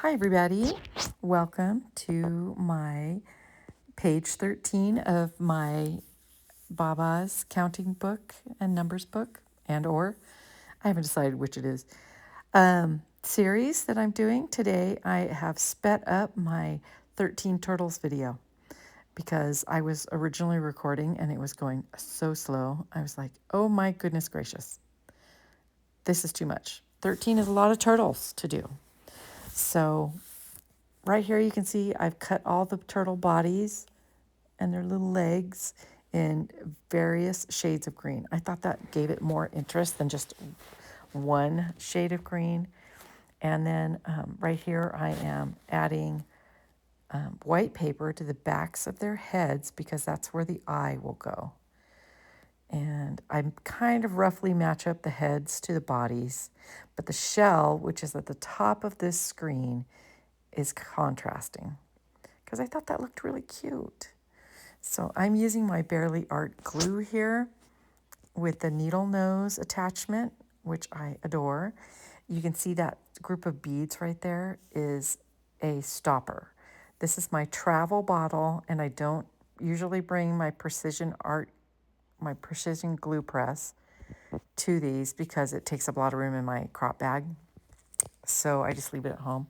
Hi, everybody. Welcome to my page 13 of my Baba's counting book and numbers book, and or I haven't decided which it is. Series that I'm doing today. I have sped up my 13 turtles video because I was originally recording and it was going so slow. I was like, oh my goodness gracious, this is too much. 13 is a lot of turtles to do. So right here you can see I've cut all the turtle bodies and their little legs in various shades of green. I thought that gave it more interest than just one shade of green. And then right here I am adding white paper to the backs of their heads because that's where the eye will go. And I kind of roughly match up the heads to the bodies, but the shell, which is at the top of this screen, is contrasting because I thought that looked really cute. So I'm using my Barely Art glue here with the needle nose attachment, which I adore. You can see that group of beads right there is a stopper. This is my travel bottle, and I don't usually bring my my precision glue press to these because it takes up a lot of room in my crop bag. So I just leave it at home,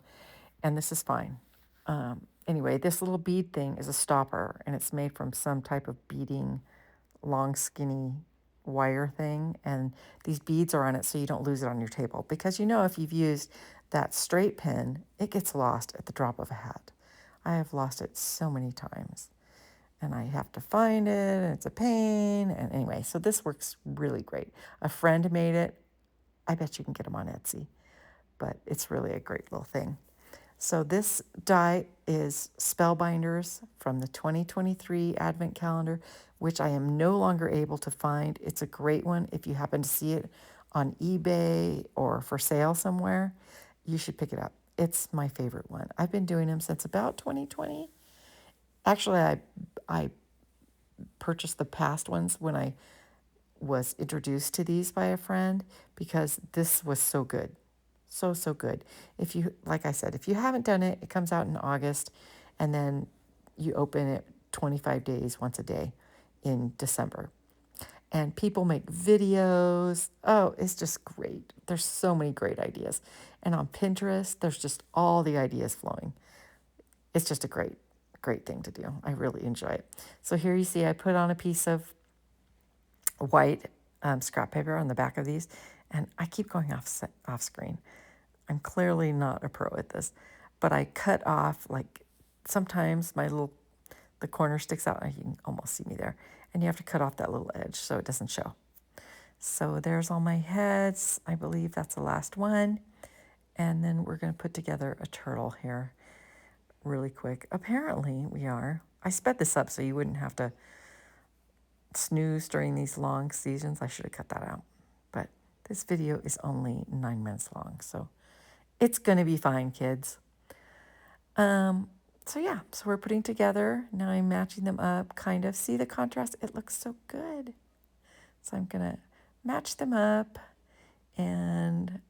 and this is fine. Anyway, this little bead thing is a stopper, and it's made from some type of beading, long, skinny wire thing. And these beads are on it so you don't lose it on your table. Because if you've used that straight pin, it gets lost at the drop of a hat. I have lost it so many times. And I have to find it, and it's a pain. And anyway, so this works really great. A friend made it. I bet you can get them on Etsy. But it's really a great little thing. So this die is Spellbinders from the 2023 Advent Calendar, which I am no longer able to find. It's a great one. If you happen to see it on eBay or for sale somewhere, you should pick it up. It's my favorite one. I've been doing them since about 2020. Actually, I purchased the past ones when I was introduced to these by a friend because this was so good. So good. If you, like I said, if you haven't done it, it comes out in August, and then you open it 25 days, once a day in December. And people make videos. Oh, it's just great. There's so many great ideas. And on Pinterest, there's just all the ideas flowing. It's just a great thing to do. I really enjoy it. So here you see I put on a piece of white scrap paper on the back of these, and I keep going off screen. I'm clearly not a pro at this, but I cut off, like, sometimes the corner sticks out, and you can almost see me there, and you have to cut off that little edge so it doesn't show. So there's all my heads. I believe that's the last one. And then we're going to put together a turtle here really quick. Apparently we are. I sped this up so you wouldn't have to snooze during these long seasons. I should have cut that out. But this video is only 9 minutes long, so it's going to be fine, kids. So we're putting together. Now I'm matching them up, kind of. See the contrast? It looks so good. So I'm going to match them up and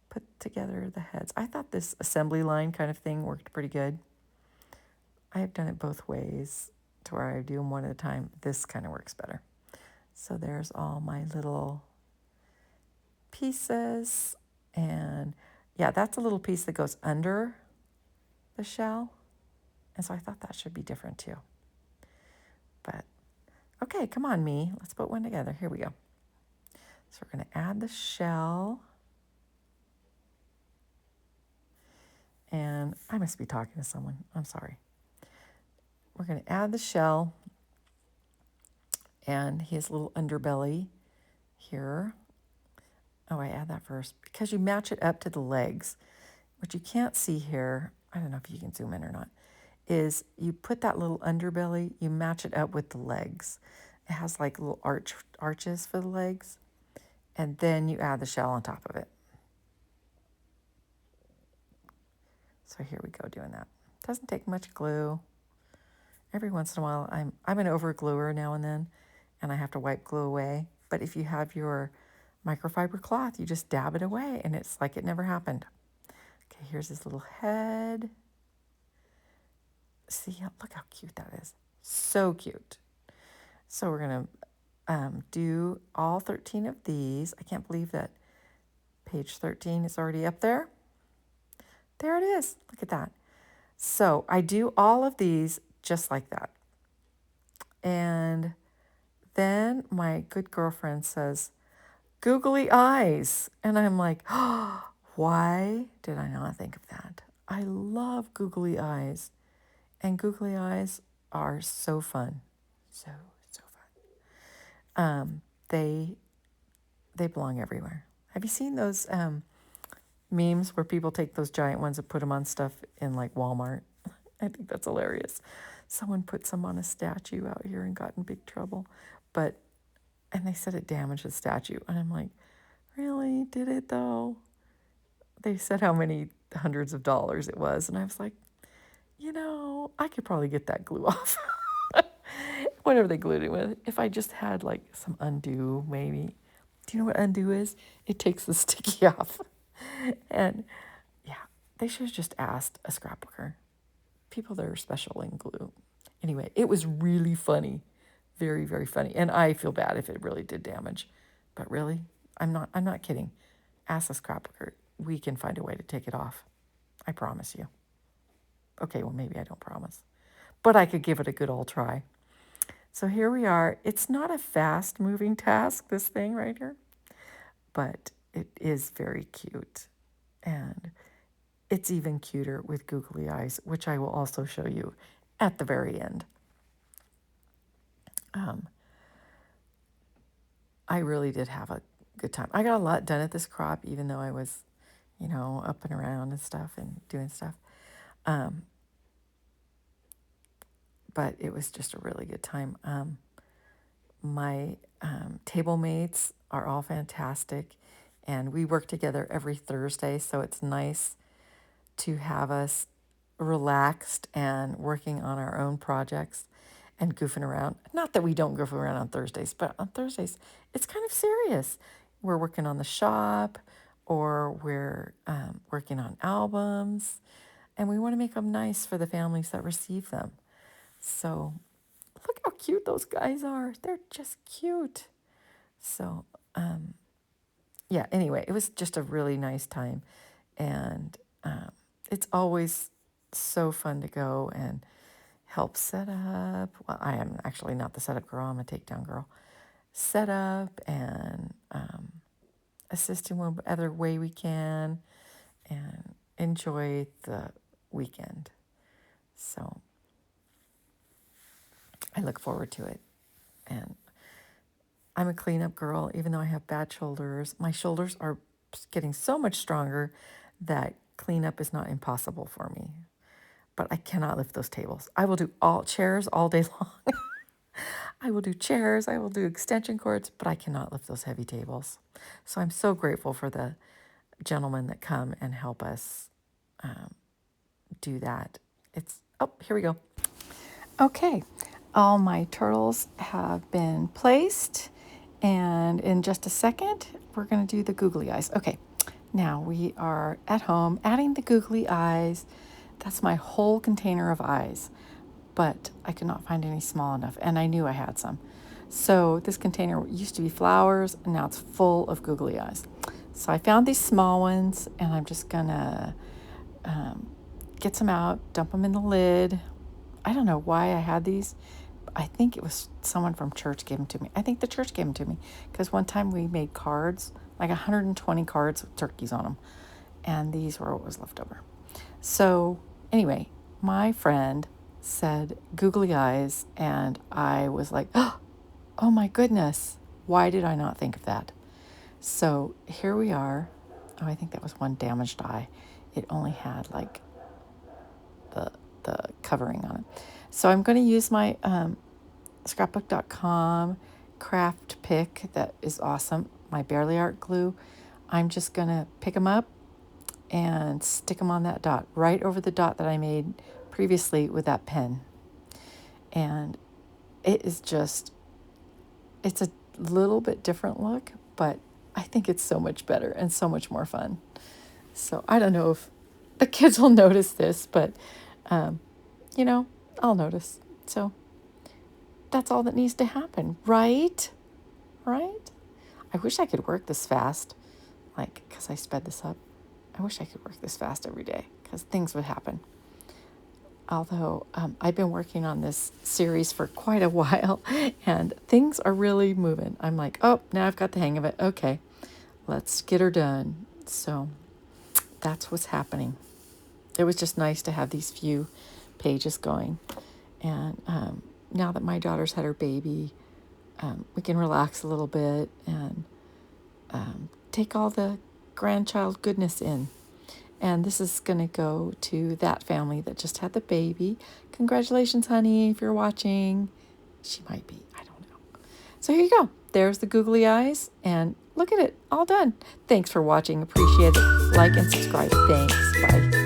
put together the heads. I thought this assembly line kind of thing worked pretty good. I have done it both ways to where I do them one at a time. This kind of works better. So there's all my little pieces. And yeah, that's a little piece that goes under the shell. And so I thought that should be different too. But okay, come on, me. Let's put one together. Here we go. So we're going to add the shell. And I must be talking to someone. I'm sorry. We're going to add the shell and his little underbelly here. Oh, I add that first because you match it up to the legs. What you can't see here, I don't know if you can zoom in or not, is you put that little underbelly, you match it up with the legs. It has like little arches for the legs, and then you add the shell on top of it. So here we go doing that. Doesn't take much glue. Every once in a while, I'm an over gluer now and then, and I have to wipe glue away. But if you have your microfiber cloth, you just dab it away, and it's like it never happened. Okay, here's his little head. See, look how cute that is. So cute. So we're going to do all 13 of these. I can't believe that page 13 is already up there. There it is. Look at that. So I do all of these just like that. And then my good girlfriend says, googly eyes. And I'm like, oh, why did I not think of that? I love googly eyes. And googly eyes are so fun. So fun. They belong everywhere. Have you seen those memes where people take those giant ones and put them on stuff in like Walmart? I think that's hilarious. Someone put some on a statue out here and got in big trouble. And they said it damaged the statue. And I'm like, really? Did it though? They said how many hundreds of dollars it was. And I was like, I could probably get that glue off. Whatever they glued it with. If I just had like some undo, maybe. Do you know what undo is? It takes the sticky off. And yeah, they should have just asked a scrapbooker. People that are special in glue. Anyway, it was really funny. Very, very funny. And I feel bad if it really did damage. But really, I'm not kidding. Ask a scrapbooker. We can find a way to take it off. I promise you. Okay, well, maybe I don't promise. But I could give it a good old try. So here we are. It's not a fast moving task, this thing right here. But it is very cute. And it's even cuter with googly eyes, which I will also show you at the very end. I really did have a good time. I got a lot done at this crop, even though I was, up and around and stuff and doing stuff. But it was just a really good time. My table mates are all fantastic, and we work together every Thursday, so it's nice to have us relaxed and working on our own projects and goofing around. Not that we don't goof around on Thursdays, but on Thursdays, it's kind of serious. We're working on the shop, or we're working on albums, and we want to make them nice for the families that receive them. So look how cute those guys are. They're just cute. So, yeah, anyway, it was just a really nice time. And it's always so fun to go and help set up. Well, I am actually not the setup girl. I'm a takedown girl. Set up and assist in whatever way we can and enjoy the weekend. So I look forward to it. And I'm a cleanup girl, even though I have bad shoulders. My shoulders are getting so much stronger that cleanup is not impossible for me. But I cannot lift those tables. I will do all chairs all day long. I will do chairs, I will do extension cords, but I cannot lift those heavy tables. So I'm so grateful for the gentlemen that come and help us do that. Here we go. Okay, all my turtles have been placed, and in just a second, we're going to do the googly eyes. Okay, now we are at home adding the googly eyes. That's my whole container of eyes, but I could not find any small enough, and I knew I had some. So this container used to be flowers, and now it's full of googly eyes. So I found these small ones, and I'm just gonna get some out, dump them in the lid. I don't know why I had these. I think it was someone from church gave them to me. I think the church gave them to me because one time we made cards, like 120 cards with turkeys on them, and these were what was left over. So anyway, my friend said googly eyes, and I was like, oh my goodness, why did I not think of that? So here we are. Oh, I think that was one damaged eye. It only had like the covering on it. So I'm going to use my scrapbook.com craft pick that is awesome, my Barely Art glue. I'm just going to pick them up and stick them on that dot, right over the dot that I made previously with that pen. And it's a little bit different look, but I think it's so much better and so much more fun. So I don't know if the kids will notice this, but, you know, I'll notice. So that's all that needs to happen, right? Right? I wish I could work this fast, like, because I sped this up. I wish I could work this fast every day because things would happen. Although I've been working on this series for quite a while and things are really moving. I'm like, oh, now I've got the hang of it. Okay, let's get her done. So that's what's happening. It was just nice to have these few pages going. And now that my daughter's had her baby, we can relax a little bit and take all the grandchild goodness in. And this is going to go to that family that just had the baby. Congratulations, honey, if you're watching. She might be. I don't know. So here you go. There's the googly eyes. And look at it. All done. Thanks for watching. Appreciate it. Like and subscribe. Thanks. Bye.